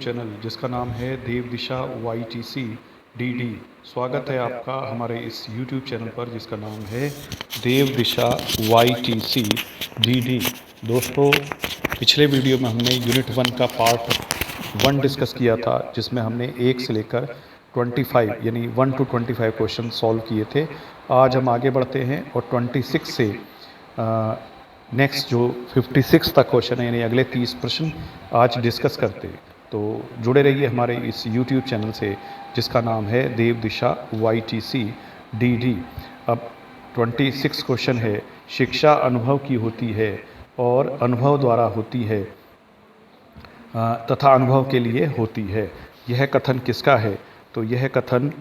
Channel जिसका नाम है देव दिशा YTC DD। स्वागत है आपका हमारे इस YouTube चैनल पर जिसका नाम है देव दिशा YTC DD। दोस्तों, पिछले वीडियो में हमने यूनिट 1 का पार्ट 1 डिस्कस किया था, जिसमें हमने 1 से लेकर 25 यानी 1 to 25 क्वेश्चन सॉल्व किए थे। आज हम आगे बढ़ते हैं और 26 से नेक्स्ट जो 56 तक क्वेश्चन है यानी अगले 30 प्रश्न आज डिस्कस करते हैं। तो जुड़े रहिए हमारे इस YouTube चैनल से जिसका नाम है देव दिशा YTC DD। अब 26 क्वेश्चन है, शिक्षा अनुभव की होती है और अनुभव द्वारा होती है तथा अनुभव के लिए होती है। यह कथन किसका है? तो यह कथन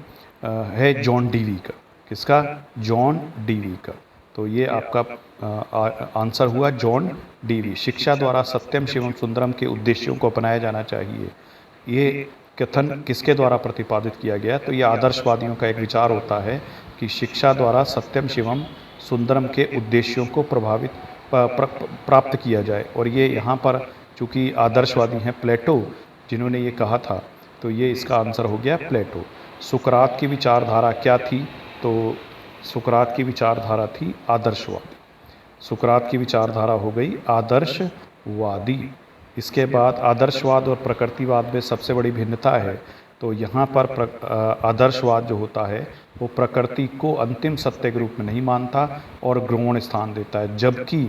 है जॉन डीवी का। किसका? जॉन डीवी का। तो ये आपका आंसर हुआ जॉन डीवी। शिक्षा द्वारा सत्यम शिवम सुंदरम के उद्देश्यों को अपनाया जाना चाहिए। ये कथन किसके द्वारा प्रतिपादित किया गया? तो ये आदर्शवादियों का एक विचार होता है कि शिक्षा द्वारा सत्यम शिवम सुंदरम के उद्देश्यों को प्राप्त किया जाए। और ये यहाँ पर चूँकि आदर्शवादी हैं प्लेटो जिन्होंने ये कहा था, तो ये इसका आंसर हो गया प्लेटो। सुकरात की विचारधारा क्या थी? तो सुकरात की विचारधारा थी आदर्शवादी। सुकरात की विचारधारा हो गई आदर्शवादी। इसके बाद आदर्शवाद और प्रकृतिवाद में सबसे बड़ी भिन्नता है। तो यहाँ पर आदर्शवाद जो होता है वो प्रकृति को अंतिम सत्य के रूप में नहीं मानता और गौण स्थान देता है, जबकि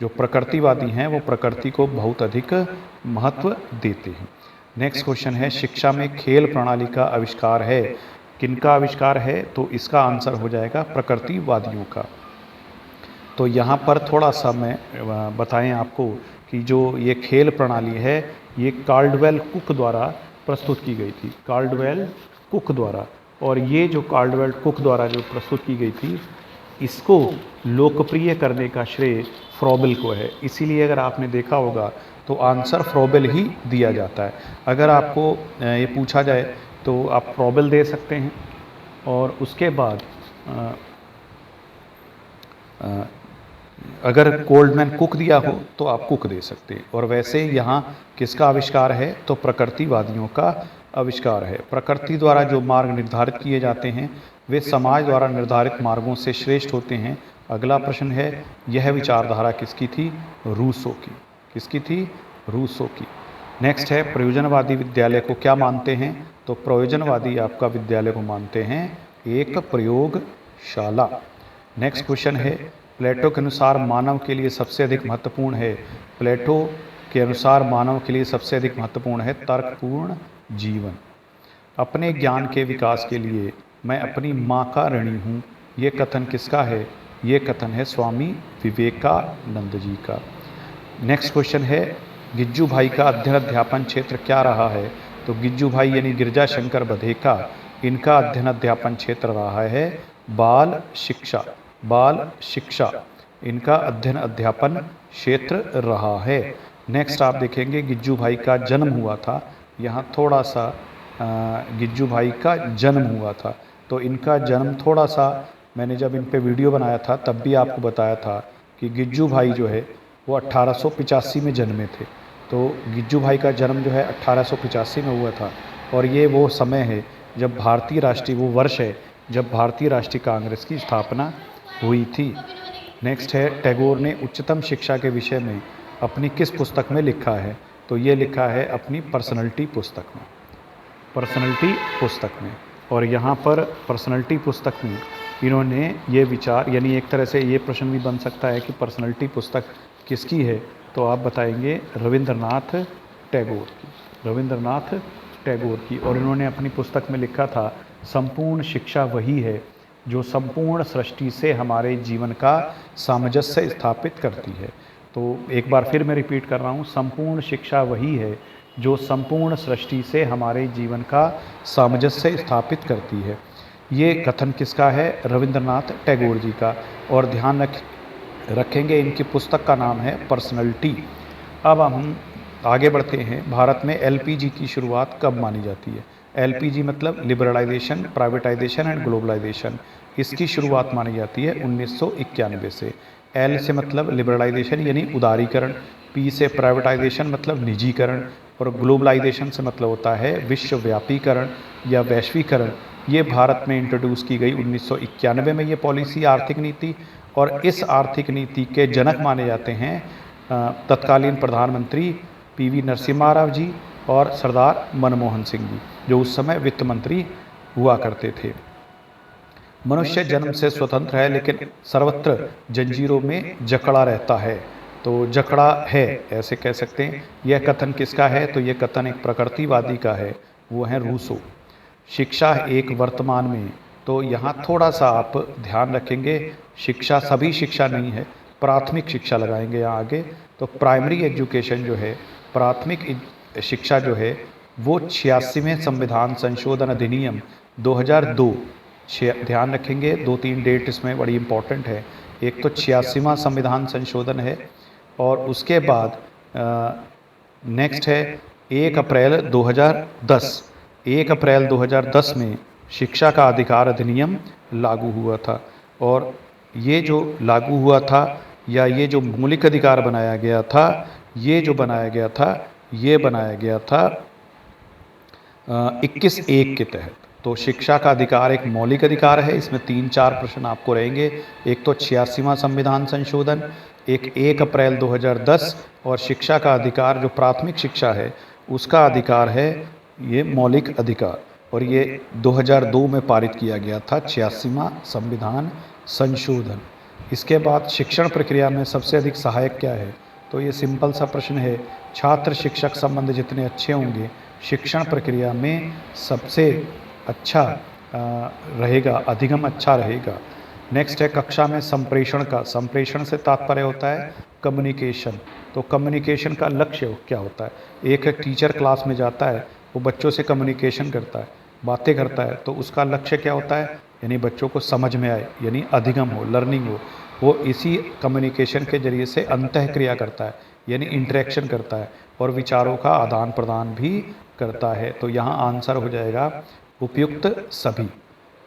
जो प्रकृतिवादी हैं वो प्रकृति को बहुत अधिक महत्व देते हैं। नेक्स्ट क्वेश्चन है, शिक्षा में खेल प्रणाली का आविष्कार है। किनका आविष्कार है? तो इसका आंसर हो जाएगा प्रकृतिवादियों का। तो यहाँ पर थोड़ा सा मैं बताएं आपको कि जो ये खेल प्रणाली है ये कार्लवेल कुक द्वारा प्रस्तुत की गई थी। कार्लवेल कुक द्वारा। और ये जो कार्लवेल कुक द्वारा जो प्रस्तुत की गई थी, इसको लोकप्रिय करने का श्रेय फ्रॉबेल को है। इसीलिए अगर आपने देखा होगा तो आंसर फ्रॉबेल ही दिया जाता है। अगर आपको ये पूछा जाए तो आप फ्रॉबेल दे सकते हैं, और उसके बाद अगर कोल्डमैन कुक दिया हो तो आप कुक दे सकते हैं। और वैसे यहाँ किसका आविष्कार है? तो प्रकृतिवादियों का आविष्कार है। प्रकृति द्वारा जो मार्ग निर्धारित किए जाते हैं वे समाज द्वारा निर्धारित मार्गों से श्रेष्ठ होते हैं। अगला प्रश्न है, यह विचारधारा किसकी थी? रूसो की। किसकी थी? रूसो की। नेक्स्ट है, प्रयोजनवादी विद्यालय को क्या मानते हैं? तो प्रयोजनवादी आपका विद्यालय को मानते हैं एक प्रयोगशाला। नेक्स्ट क्वेश्चन है, प्लेटो के अनुसार मानव के लिए सबसे अधिक महत्वपूर्ण है। प्लेटो के अनुसार मानव के लिए सबसे अधिक महत्वपूर्ण है तर्कपूर्ण जीवन। अपने ज्ञान के विकास के लिए मैं अपनी माँ का ऋणी हूँ। ये कथन किसका है? ये कथन है स्वामी विवेकानंद जी का। नेक्स्ट क्वेश्चन है, गिज्जू भाई का अध्ययन अध्यापन क्षेत्र क्या रहा है? तो गिज्जू भाई यानी गिरजा शंकर बधेका, इनका अध्ययन अध्यापन क्षेत्र रहा है बाल शिक्षा। बाल शिक्षा इनका अध्ययन अध्यापन क्षेत्र रहा है। नेक्स्ट आप देखेंगे गिज्जू भाई का जन्म हुआ था। यहाँ थोड़ा सा गिज्जू भाई का जन्म हुआ था, तो इनका जन्म थोड़ा सा मैंने जब इन पे वीडियो बनाया था तब भी आपको बताया था कि गिज्जू भाई जो है वो 1885 में जन्मे थे। तो गिज्जू भाई का जन्म जो है 1885 में हुआ था, और ये वो समय है जब भारतीय राष्ट्रीय वो वर्ष है जब भारतीय राष्ट्रीय कांग्रेस की स्थापना हुई थी। नेक्स्ट है, टैगोर ने उच्चतम शिक्षा के विषय में अपनी किस पुस्तक में लिखा है? तो ये लिखा है अपनी पर्सनैलिटी पुस्तक में। पर्सनैलिटी पुस्तक में। और यहाँ पर पर्सनैलिटी पुस्तक में इन्होंने ये विचार, यानी एक तरह से ये प्रश्न भी बन सकता है कि पर्सनैलिटी पुस्तक किसकी है? तो आप बताएंगे रविंद्रनाथ टैगोर की। रविंद्रनाथ टैगोर की। और इन्होंने अपनी पुस्तक में लिखा था, संपूर्ण शिक्षा वही है जो संपूर्ण सृष्टि से हमारे जीवन का सामंजस्य स्थापित करती है। तो एक बार फिर मैं रिपीट कर रहा हूँ, संपूर्ण शिक्षा वही है जो संपूर्ण सृष्टि से हमारे जीवन का सामंजस्य स्थापित करती है। ये कथन किसका है? रविंद्रनाथ टैगोर जी का। और ध्यान रखेंगे इनकी पुस्तक का नाम है पर्सनैलिटी। अब हम आगे बढ़ते हैं। भारत में LPG की शुरुआत कब मानी जाती है? LPG मतलब लिबरलाइजेशन, प्राइवेटाइजेशन एंड ग्लोबलाइजेशन। इसकी शुरुआत मानी जाती है 1991 से। L से मतलब लिबरलाइजेशन यानी उदारीकरण, P से प्राइवेटाइजेशन मतलब निजीकरण, और ग्लोबलाइजेशन से मतलब होता है विश्वव्यापीकरण या वैश्वीकरण। ये भारत में इंट्रोड्यूस की गई 1991 में ये पॉलिसी, आर्थिक नीति। और इस आर्थिक नीति के जनक माने जाते हैं तत्कालीन प्रधानमंत्री पीवी नरसिम्हा राव जी और सरदार मनमोहन सिंह जी, जो उस समय वित्त मंत्री हुआ करते थे। मनुष्य जन्म से स्वतंत्र है, लेकिन सर्वत्र जंजीरों में जकड़ा रहता है। तो जकड़ा है, ऐसे कह सकते हैं। यह कथन किसका है? तो यह कथन एक प्रकृतिवादी का है, वो है रूसो। शिक्षा एक वर्तमान में, तो यहाँ थोड़ा सा आप ध्यान रखेंगे, शिक्षा सभी शिक्षा नहीं है, प्राथमिक शिक्षा लगाएंगे यहाँ आगे। तो प्राइमरी एजुकेशन जो है, प्राथमिक शिक्षा जो है, वो 86वें संविधान संशोधन अधिनियम 2002, ध्यान रखेंगे 2-3 डेट इसमें बड़ी इंपॉर्टेंट है। एक तो 86वां संविधान संशोधन है, और उसके बाद नेक्स्ट है 1 अप्रैल 2010। 1 अप्रैल 2010 में शिक्षा का अधिकार अधिनियम लागू हुआ था। और ये जो लागू हुआ था, या ये जो मौलिक अधिकार बनाया गया था, ये जो बनाया गया था, ये बनाया गया था 21(1) के तहत। तो शिक्षा का अधिकार एक मौलिक अधिकार है। इसमें 3-4 प्रश्न आपको रहेंगे। एक तो 86वां संविधान संशोधन, एक 1 अप्रैल 2010, और शिक्षा का अधिकार जो प्राथमिक शिक्षा है उसका अधिकार है ये मौलिक अधिकार। और ये 2002 में पारित किया गया था 86वां संविधान संशोधन। इसके बाद शिक्षण प्रक्रिया में सबसे अधिक सहायक क्या है? तो ये सिंपल सा प्रश्न है। छात्र शिक्षक संबंध जितने अच्छे होंगे, शिक्षण प्रक्रिया में सबसे अच्छा रहेगा, अधिगम अच्छा रहेगा। नेक्स्ट है कक्षा में संप्रेषण का। संप्रेषण से तात्पर्य होता है कम्युनिकेशन। तो कम्युनिकेशन का लक्ष्य क्या होता है? एक टीचर क्लास में जाता है, वो बच्चों से कम्युनिकेशन करता है, बातें करता है, तो उसका लक्ष्य क्या होता है? यानी बच्चों को समझ में आए, यानी अधिगम हो, लर्निंग हो। वो इसी कम्युनिकेशन के जरिए से अंतःक्रिया करता है, यानी इंटरेक्शन करता है, और विचारों का आदान प्रदान भी करता है। तो यहाँ आंसर हो जाएगा उपयुक्त सभी।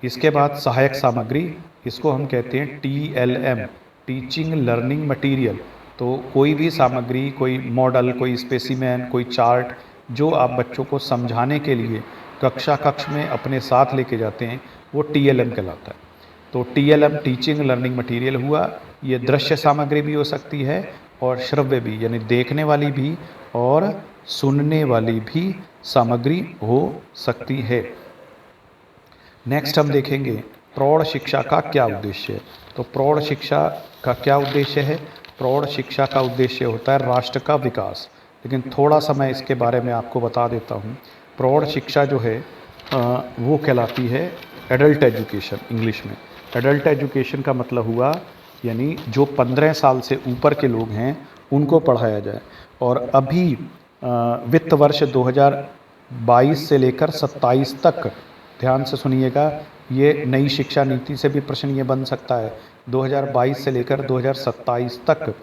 इसके बाद सहायक सामग्री, इसको हम कहते हैं TLM, टीचिंग लर्निंग मटेरियल। तो कोई भी सामग्री, कोई मॉडल, कोई स्पेसिमेन, कोई चार्ट जो आप बच्चों को समझाने के लिए कक्ष में अपने साथ लेके जाते हैं, वो TLM कहलाता है। तो TLM टीचिंग लर्निंग मटेरियल हुआ। ये दृश्य सामग्री भी हो सकती है और श्रव्य भी, यानी देखने वाली भी और सुनने वाली भी सामग्री हो सकती है। नेक्स्ट हम देखेंगे प्रौढ़ शिक्षा का क्या उद्देश्य है। तो प्रौढ़ शिक्षा का क्या उद्देश्य है? प्रौढ़ शिक्षा का उद्देश्य होता है राष्ट्र का विकास। लेकिन थोड़ा सा मैं इसके बारे में आपको बता देता हूँ। प्रौढ़ शिक्षा जो है वो कहलाती है एडल्ट एजुकेशन इंग्लिश में। एडल्ट एजुकेशन का मतलब हुआ यानी जो 15 साल से ऊपर के लोग हैं उनको पढ़ाया जाए। और अभी वित्त वर्ष 2022 से लेकर 27 तक, ध्यान से सुनिएगा, ये नई शिक्षा नीति से भी प्रश्न ये बन सकता है। 2022 से लेकर 2027 तक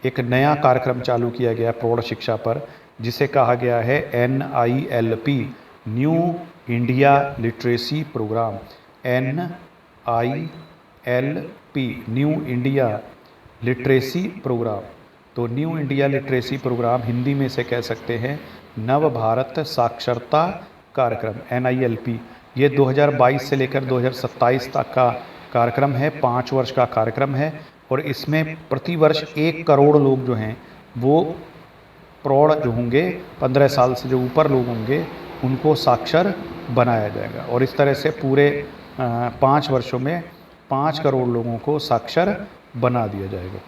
एक नया कार्यक्रम चालू किया गया प्रौढ़ शिक्षा पर, जिसे कहा गया है NILP, New India literacy programme. NILP, New India literacy programme. तो New India literacy programme Hindi में से कह सकते हैं नव भारत साक्षरता कार्यक्रम, NILP। ये 2022 से लेकर 2027 तक का कार्यक्रम है, 5 वर्ष का कार्यक्रम है। और इसमें प्रतिवर्ष 1 करोड़ लोग जो हैं वो प्रौढ़ जो होंगे, 15 साल से जो ऊपर लोग होंगे, उनको साक्षर बनाया जाएगा। और इस तरह से पूरे 5 वर्षों में 5 करोड़ लोगों को साक्षर बना दिया जाएगा।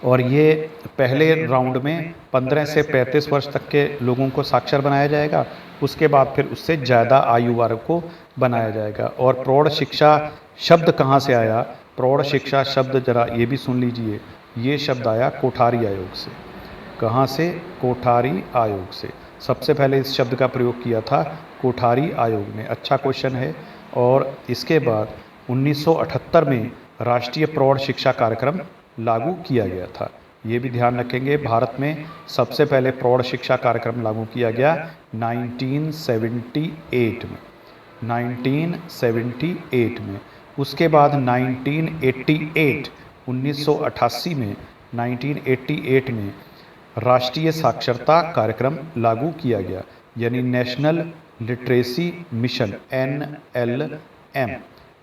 और ये पहले राउंड में 15 से 35 वर्ष तक के लोगों को साक्षर बनाया जाएगा। उसके बाद फिर उससे ज़्यादा आयु वर्ग को बनाया जाएगा। और प्रौढ़ शिक्षा शब्द कहाँ से आया? प्रौढ़ शिक्षा शब्द जरा ये भी सुन लीजिए। ये शब्द आया कोठारी आयोग से। कहाँ से? कोठारी आयोग से। सबसे पहले इस शब्द का प्रयोग किया था कोठारी आयोग ने। अच्छा क्वेश्चन है। और इसके बाद 1978 में राष्ट्रीय प्रौढ़ शिक्षा कार्यक्रम लागू किया गया था। ये भी ध्यान रखेंगे, भारत में सबसे पहले प्रौढ़ शिक्षा कार्यक्रम लागू किया गया 1978 में। 1978 में। उसके बाद 1988 में 1988 में राष्ट्रीय साक्षरता कार्यक्रम लागू किया गया, यानी नेशनल लिटरेसी मिशन NLM,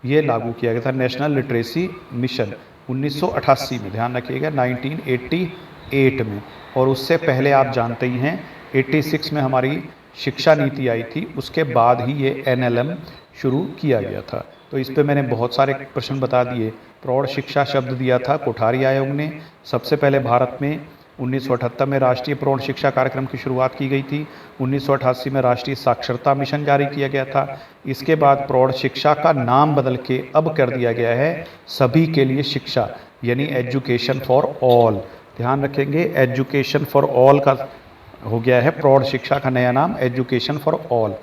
ये लागू किया गया था। नेशनल लिटरेसी मिशन 1988 में, ध्यान रखिएगा 1988 में। और उससे पहले आप जानते ही हैं 86 में हमारी शिक्षा नीति आई थी, उसके बाद ही ये NLM शुरू किया गया था। तो इस पे मैंने बहुत सारे प्रश्न बता दिए। प्रौढ़ शिक्षा शब्द दिया था कोठारी आयोग ने। सबसे पहले भारत में 1978 में राष्ट्रीय प्रौढ़ शिक्षा कार्यक्रम की शुरुआत की गई थी। 1988 में राष्ट्रीय साक्षरता मिशन जारी किया गया था। इसके बाद प्रौढ़ शिक्षा का नाम बदल के अब कर दिया गया है सभी के लिए शिक्षा, यानी एजुकेशन फॉर ऑल। ध्यान रखेंगे, एजुकेशन फॉर ऑल का हो गया है प्रौढ़ शिक्षा का नया नाम, एजुकेशन फॉर ऑल।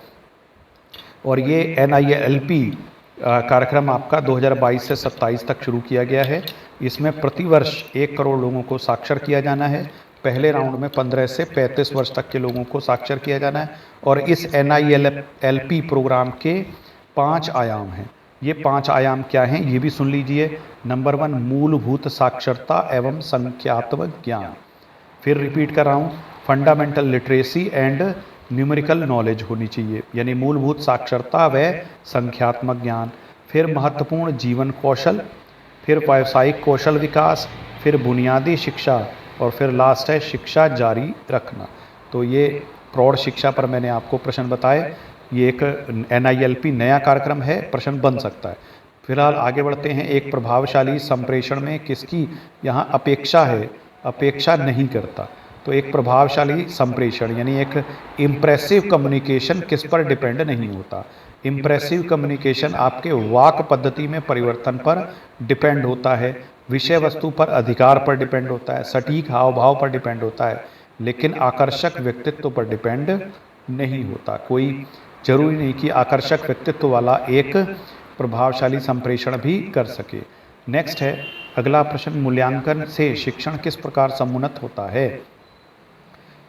और ये NILP कार्यक्रम आपका 2022 से 27 तक शुरू किया गया है। इसमें प्रतिवर्ष 1 करोड़ लोगों को साक्षर किया जाना है। पहले राउंड में 15 से 35 वर्ष तक के लोगों को साक्षर किया जाना है। और इस NILP प्रोग्राम के 5 आयाम हैं। ये 5 आयाम क्या हैं, ये भी सुन लीजिए। नंबर 1, मूलभूत साक्षरता एवं संख्यात्मक ज्ञान। फिर रिपीट कर रहा हूँ, fundamental literacy and numerical knowledge होनी चाहिए, यानी मूलभूत साक्षरता व संख्यात्मक ज्ञान। फिर महत्वपूर्ण जीवन कौशल, फिर व्यावसायिक कौशल विकास, फिर बुनियादी शिक्षा, और फिर लास्ट है शिक्षा जारी रखना। तो ये प्रौढ़ शिक्षा पर मैंने आपको प्रश्न बताए। ये एक NILP नया कार्यक्रम है, प्रश्न बन सकता है। फिलहाल आगे बढ़ते हैं। एक प्रभावशाली संप्रेषण में किसकी यहाँ अपेक्षा है, अपेक्षा नहीं करता। तो एक प्रभावशाली संप्रेषण यानी एक इम्प्रेसिव कम्युनिकेशन किस पर डिपेंड नहीं होता। इम्प्रेसिव कम्युनिकेशन आपके वाक पद्धति में परिवर्तन पर डिपेंड होता है, विषय वस्तु पर अधिकार पर डिपेंड होता है, सटीक हाव भाव पर डिपेंड होता है, लेकिन आकर्षक व्यक्तित्व पर डिपेंड नहीं होता। कोई जरूरी नहीं कि आकर्षक व्यक्तित्व वाला एक प्रभावशाली संप्रेषण भी कर सके। नेक्स्ट है अगला प्रश्न, मूल्यांकन से शिक्षण किस प्रकार समुन्नत होता है।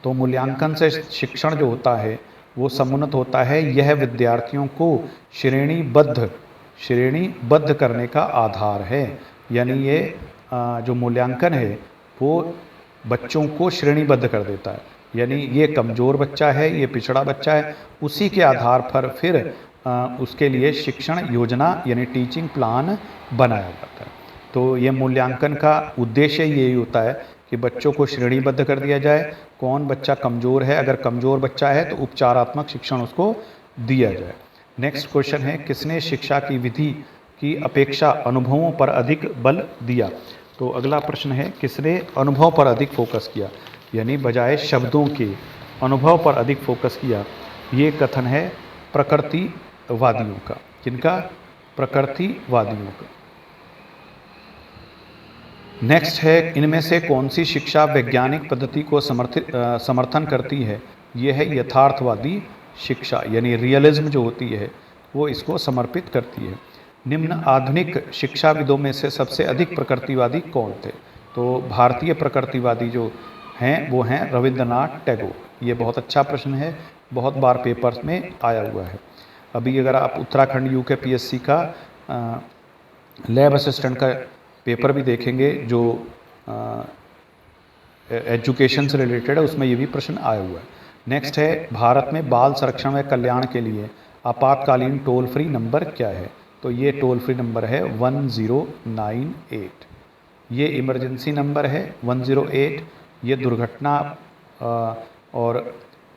तो मूल्यांकन से शिक्षण जो होता है वो समुन्नत होता है, यह विद्यार्थियों को श्रेणीबद्ध करने का आधार है। यानी ये जो मूल्यांकन है वो बच्चों को श्रेणीबद्ध कर देता है, यानी ये कमज़ोर बच्चा है, ये पिछड़ा बच्चा है, उसी के आधार पर फिर उसके लिए शिक्षण योजना यानी टीचिंग प्लान बनाया जाता है। तो ये मूल्यांकन का उद्देश्य यही होता है कि बच्चों को श्रेणीबद्ध कर दिया जाए, कौन बच्चा कमज़ोर है, अगर कमज़ोर बच्चा है तो उपचारात्मक शिक्षण उसको दिया जाए। नेक्स्ट क्वेश्चन है, किसने शिक्षा की विधि की अपेक्षा अनुभवों पर अधिक बल दिया। तो अगला प्रश्न है, किसने अनुभव पर अधिक फोकस किया, यानी बजाय शब्दों के अनुभव पर अधिक फोकस किया। ये कथन है प्रकृतिवादियों का। किनका? प्रकृतिवादियों का। नेक्स्ट है, इनमें से कौन सी शिक्षा वैज्ञानिक पद्धति को समर्थन करती है। यह है यथार्थवादी शिक्षा, यानी रियलिज्म जो होती है वो इसको समर्पित करती है। निम्न आधुनिक शिक्षाविदों में से सबसे अधिक प्रकृतिवादी कौन थे। तो भारतीय प्रकृतिवादी जो हैं वो हैं रविंद्रनाथ टैगोर। ये बहुत अच्छा प्रश्न है, बहुत बार पेपर्स में आया हुआ है। अभी अगर आप उत्तराखंड UKPSC का लैब असिस्टेंट का पेपर भी देखेंगे जो एजुकेशन से रिलेटेड है, उसमें ये भी प्रश्न आया हुआ है। नेक्स्ट है, भारत में बाल संरक्षण व कल्याण के लिए आपातकालीन टोल फ्री नंबर क्या है। तो ये टोल फ्री नंबर है 1098। ये इमरजेंसी नंबर है 108। ये दुर्घटना और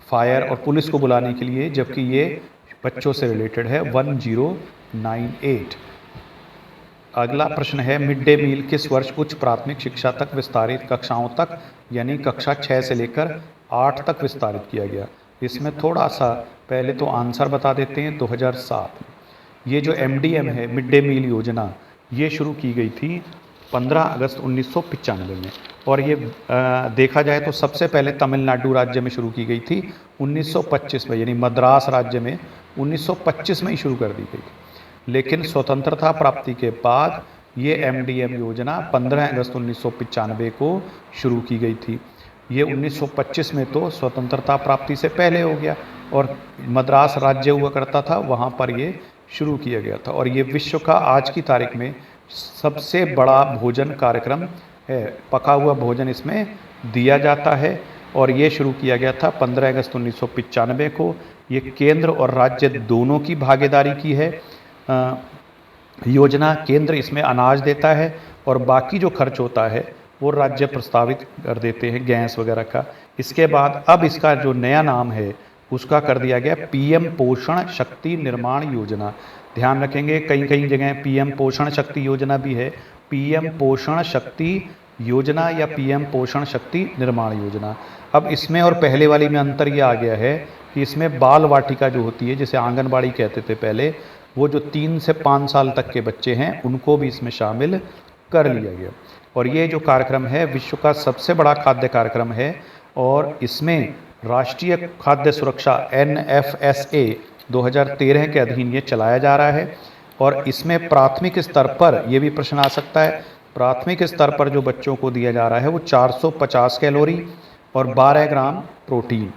फायर और पुलिस को बुलाने के लिए, जबकि ये बच्चों से रिलेटेड है 1098। अगला प्रश्न है, मिड डे मील किस वर्ष उच्च प्राथमिक शिक्षा तक विस्तारित कक्षाओं तक यानी कक्षा 6 से लेकर 8 तक विस्तारित किया गया। इसमें थोड़ा सा पहले तो आंसर बता देते हैं। 2007 में ये जो MDM है, मिड डे मील योजना, ये शुरू की गई थी 15 अगस्त 1995 में। और ये देखा जाए तो सबसे पहले तमिलनाडु राज्य में शुरू की गई थी 1925 में, यानी मद्रास राज्य में 1925 में ही शुरू कर दी गई थी। लेकिन स्वतंत्रता प्राप्ति के बाद ये MDM योजना 15 अगस्त 1995 को शुरू की गई थी। ये 1925 में तो स्वतंत्रता प्राप्ति से पहले हो गया, और मद्रास राज्य हुआ करता था वहाँ पर ये शुरू किया गया था। और ये विश्व का आज की तारीख में सबसे बड़ा भोजन कार्यक्रम है। पका हुआ भोजन इसमें दिया जाता है और ये शुरू किया गया था 15 अगस्त 1995 को। ये केंद्र और राज्य दोनों की भागीदारी की है योजना। केंद्र इसमें अनाज देता है और बाकी जो खर्च होता है वो राज्य प्रस्तावित कर देते हैं, गैस वगैरह का। इसके बाद अब इसका जो नया नाम है उसका कर दिया गया पीएम पोषण शक्ति निर्माण योजना। ध्यान रखेंगे, कई कई जगह पीएम पोषण शक्ति योजना भी है, पीएम पोषण शक्ति योजना या पीएम पोषण शक्ति निर्माण योजना। अब इसमें और पहले वाली में अंतर ये आ गया है कि इसमें बाल वाटिका जो होती है, जिसे आंगनबाड़ी कहते थे पहले, वो जो 3 से 5 साल तक के बच्चे हैं उनको भी इसमें शामिल कर लिया गया। और ये जो कार्यक्रम है विश्व का सबसे बड़ा खाद्य कार्यक्रम है और इसमें राष्ट्रीय खाद्य सुरक्षा NFSA 2013 के अधीन ये चलाया जा रहा है। और इसमें प्राथमिक स्तर पर, ये भी प्रश्न आ सकता है, प्राथमिक स्तर पर जो बच्चों को दिया जा रहा है वो 450 कैलोरी और 12 ग्राम प्रोटीन।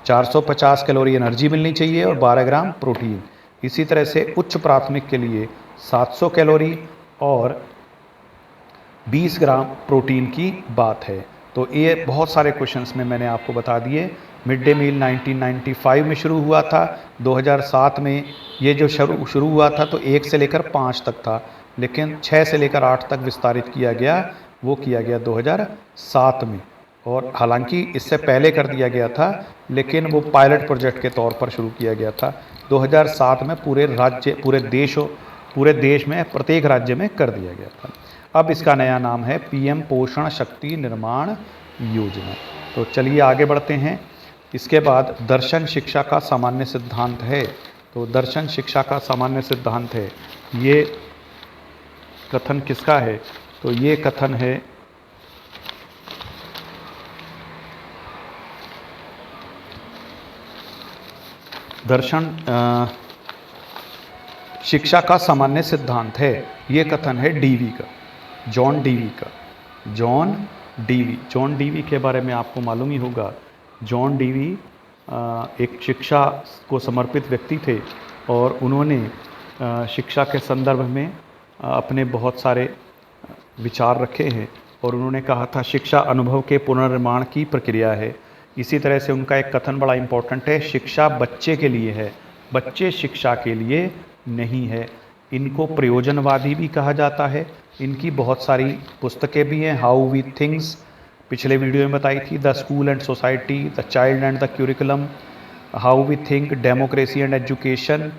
450 कैलोरी एनर्जी मिलनी चाहिए और 12 ग्राम प्रोटीन। इसी तरह से उच्च प्राथमिक के लिए 700 कैलोरी और 20 ग्राम प्रोटीन की बात है। तो ये बहुत सारे क्वेश्चंस में मैंने आपको बता दिए। मिड डे मील 1995 में शुरू हुआ था, 2007 में ये जो शुरू हुआ था तो 1 से लेकर 5 तक था, लेकिन 6 से लेकर 8 तक विस्तारित किया गया, वो किया गया 2007 में। और हालांकि इससे पहले कर दिया गया था लेकिन वो पायलट प्रोजेक्ट के तौर पर शुरू किया गया था। 2007 में पूरे देश में प्रत्येक राज्य में कर दिया गया था। अब इसका नया नाम है पीएम पोषण शक्ति निर्माण योजना। तो चलिए आगे बढ़ते हैं। इसके बाद दर्शन शिक्षा का सामान्य सिद्धांत है। तो दर्शन शिक्षा का सामान्य सिद्धांत है, ये कथन किसका है? तो ये कथन है दर्शन शिक्षा का सामान्य सिद्धांत है, ये कथन है डीवी का, जॉन डीवी का। जॉन डीवी के बारे में आपको मालूम ही होगा। जॉन डीवी एक शिक्षा को समर्पित व्यक्ति थे और उन्होंने शिक्षा के संदर्भ में अपने बहुत सारे विचार रखे हैं और उन्होंने कहा था शिक्षा अनुभव के पुनर्निर्माण की प्रक्रिया है। इसी तरह से उनका एक कथन बड़ा इम्पोर्टेंट है, शिक्षा बच्चे के लिए है, बच्चे शिक्षा के लिए नहीं है। इनको प्रयोजनवादी भी कहा जाता है। इनकी बहुत सारी पुस्तकें भी हैं। हाउ वी थिंग्स पिछले वीडियो में बताई थी, the school and society, the child and the curriculum, how we think, democracy and education,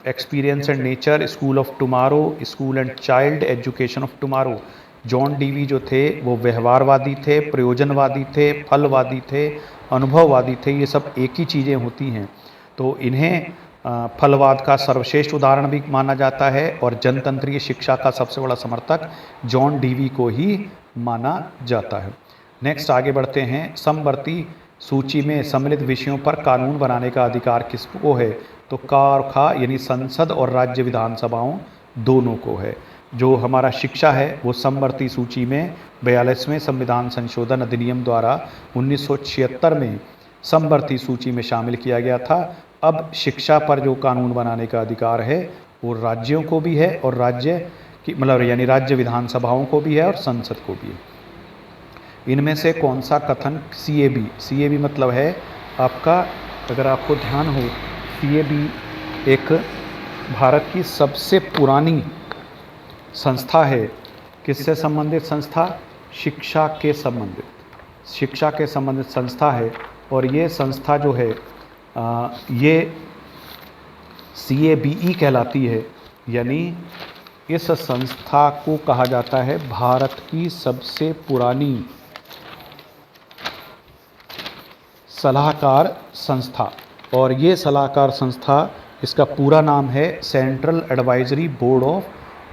experience and nature, school of tomorrow, school and child education of tomorrow. John Dewey जो थे वो व्यवहारवादी थे, प्रयोजनवादी थे, फलवादी थे, अनुभववादी थे। ये सब एक ही चीज़ें होती हैं। तो इन्हें फलवाद का सर्वश्रेष्ठ उदाहरण भी माना जाता है और जनतंत्रीय शिक्षा का सबसे बड़ा समर्थक जॉन डीवी को ही माना जाता है। नेक्स्ट आगे बढ़ते हैं। समवर्ती सूची में सम्मिलित विषयों पर कानून बनाने का अधिकार किसको है? तो का और खा यानी संसद और राज्य विधानसभाओं दोनों को है। जो हमारा शिक्षा है वो समवर्ती सूची में 42वें संविधान संशोधन अधिनियम द्वारा 1976 में समवर्ती सूची में शामिल किया गया था। अब शिक्षा पर जो कानून बनाने का अधिकार है वो राज्यों को भी है और राज्य की यानी राज्य विधानसभाओं को भी है और संसद को भी है। इनमें से कौन सा कथन CAB मतलब है आपका, अगर आपको ध्यान हो, CAB एक भारत की सबसे पुरानी संस्था है। किससे संबंधित संस्था? शिक्षा के संबंधित संस्था है। और ये संस्था जो है ये CABE कहलाती है, यानी इस संस्था को कहा जाता है भारत की सबसे पुरानी सलाहकार संस्था। और ये सलाहकार संस्था, इसका पूरा नाम है central advisory board of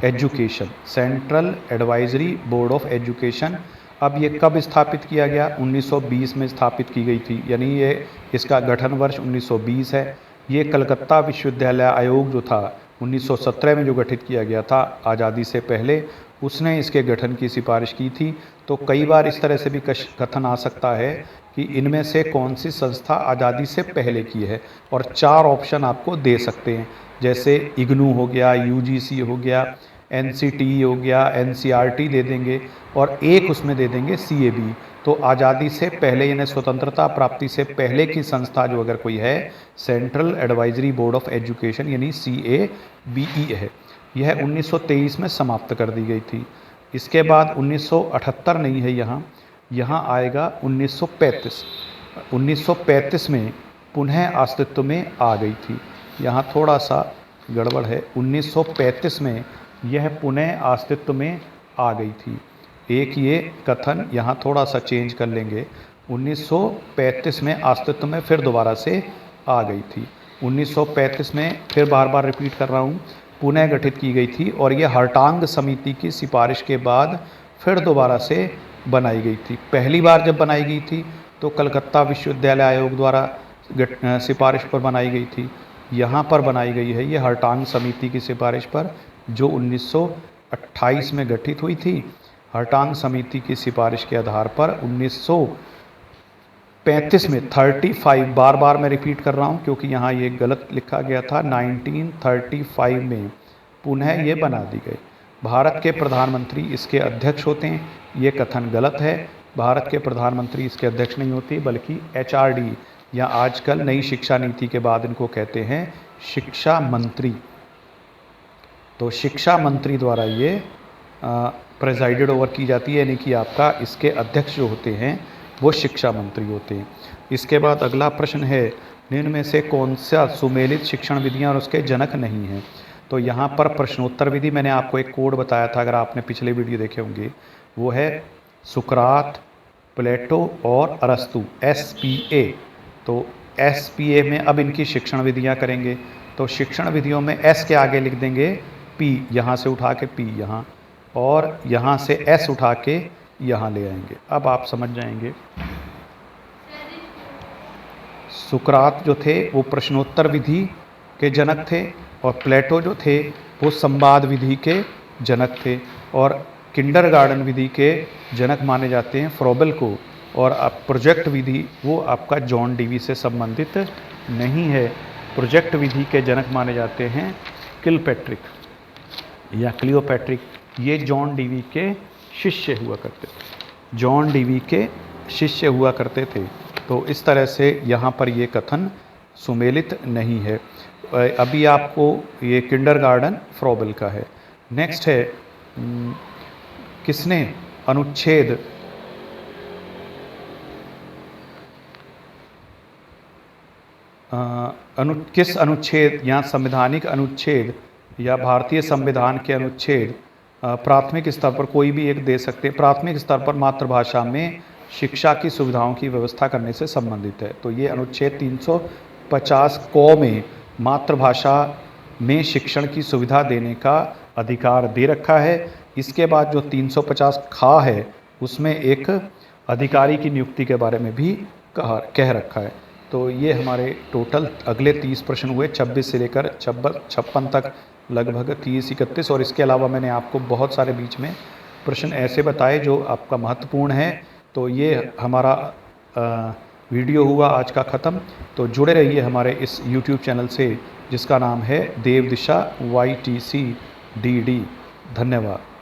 education. Central advisory board of education. अब ये कब स्थापित किया गया? 1920 में स्थापित की गई थी, यानी ये इसका गठन वर्ष 1920 है। ये कलकत्ता विश्वविद्यालय आयोग जो था 1917 में जो गठित किया गया था आज़ादी से पहले, उसने इसके गठन की सिफारिश की थी। तो कई बार इस तरह से भी कथन आ सकता है कि इनमें से कौन सी संस्था आज़ादी से पहले की है, और 4 ऑप्शन आपको दे सकते हैं, जैसे इग्नू हो गया, UGC हो गया, NCTE हो गया, NCERT दे देंगे और एक उसमें दे देंगे CAB। तो आज़ादी से पहले यानी स्वतंत्रता प्राप्ति से पहले की संस्था जो अगर कोई है, central advisory board of education यानी CABE है, यह 1923 में समाप्त कर दी गई थी। इसके बाद 1978 नहीं है यहाँ आएगा 1935। 1935 में पुनः अस्तित्व में आ गई थी। यहाँ थोड़ा सा गड़बड़ है, 1935 में यह पुनः अस्तित्व में आ गई थी। एक ये कथन यहाँ थोड़ा सा चेंज कर लेंगे, 1935 में अस्तित्व में फिर दोबारा से आ गई थी। 1935 में फिर बार बार रिपीट कर रहा हूँ, पुनः गठित की गई थी और ये हर्टांग समिति की सिफारिश के बाद फिर दोबारा से बनाई गई थी। पहली बार जब बनाई गई थी तो कलकत्ता विश्वविद्यालय आयोग द्वारा सिफारिश पर बनाई गई थी। यहाँ पर बनाई गई है ये हर्टांग समिति की सिफारिश पर, जो 1928 में गठित हुई थी। हर्टांग समिति की सिफारिश के आधार पर 1935 में 35, बार बार मैं रिपीट कर रहा हूँ क्योंकि यहाँ ये गलत लिखा गया था, 1935 में पुनः ये बना दी गई। भारत के प्रधानमंत्री इसके अध्यक्ष होते हैं, ये कथन गलत है। भारत के प्रधानमंत्री इसके अध्यक्ष नहीं होते बल्कि HRD या आजकल नई शिक्षा नीति के बाद इनको कहते हैं शिक्षा मंत्री। तो शिक्षा मंत्री द्वारा ये प्रेजाइडेड ओवर की जाती है, यानी कि आपका इसके अध्यक्ष जो होते हैं वो शिक्षा मंत्री होते हैं। इसके बाद अगला प्रश्न है, निम्न में से कौन सा सुमेलित शिक्षण विधियाँ और उसके जनक नहीं है। तो यहाँ पर प्रश्नोत्तर विधि मैंने आपको एक कोड बताया था, अगर आपने पिछले वीडियो देखे होंगे, वो है सुकरात, प्लेटो और अरस्तु, SPA। तो SPA में अब इनकी शिक्षण विधियाँ करेंगे, तो शिक्षण विधियों में S के आगे लिख देंगे P, यहाँ से उठा के P यहाँ, और यहाँ से S उठा के यहाँ ले आएंगे। अब आप समझ जाएंगे। सुकरात जो थे वो प्रश्नोत्तर विधि के जनक थे, और प्लेटो जो थे वो संवाद विधि के जनक थे, और किंडरगार्टन विधि के जनक माने जाते हैं फ्रोबेल को, और अब प्रोजेक्ट विधि वो आपका जॉन डीवी से संबंधित नहीं है। प्रोजेक्ट विधि के जनक माने जाते हैं किलपैट्रिक या क्लियोपैट्रिक, ये जॉन डीवी के शिष्य हुआ करते थे, जॉन डीवी के शिष्य हुआ करते थे। तो इस तरह से यहाँ पर ये कथन सुमेलित नहीं है। अभी आपको ये किंडरगार्टन फ्रोबेल का है। नेक्स्ट है, किसने अनुच्छेद किस अनुच्छेद या संवैधानिक अनुच्छेद या भारतीय संविधान के अनुच्छेद प्राथमिक स्तर पर कोई भी एक दे सकते हैं, प्राथमिक स्तर पर मातृभाषा में शिक्षा की सुविधाओं की व्यवस्था करने से संबंधित है। तो ये अनुच्छेद 350 क में मातृभाषा में शिक्षण की सुविधा देने का अधिकार दे रखा है। इसके बाद जो 350 ख है उसमें एक अधिकारी की नियुक्ति के बारे में भी कह रखा है। तो ये हमारे टोटल अगले 30 प्रश्न हुए, 26 से लेकर 56 तक, लगभग 30-31। और इसके अलावा मैंने आपको बहुत सारे बीच में प्रश्न ऐसे बताए जो आपका महत्वपूर्ण है। तो ये हमारा वीडियो हुआ आज का ख़त्म। तो जुड़े रहिए हमारे इस YouTube चैनल से जिसका नाम है देव दिशा YTC DD। धन्यवाद।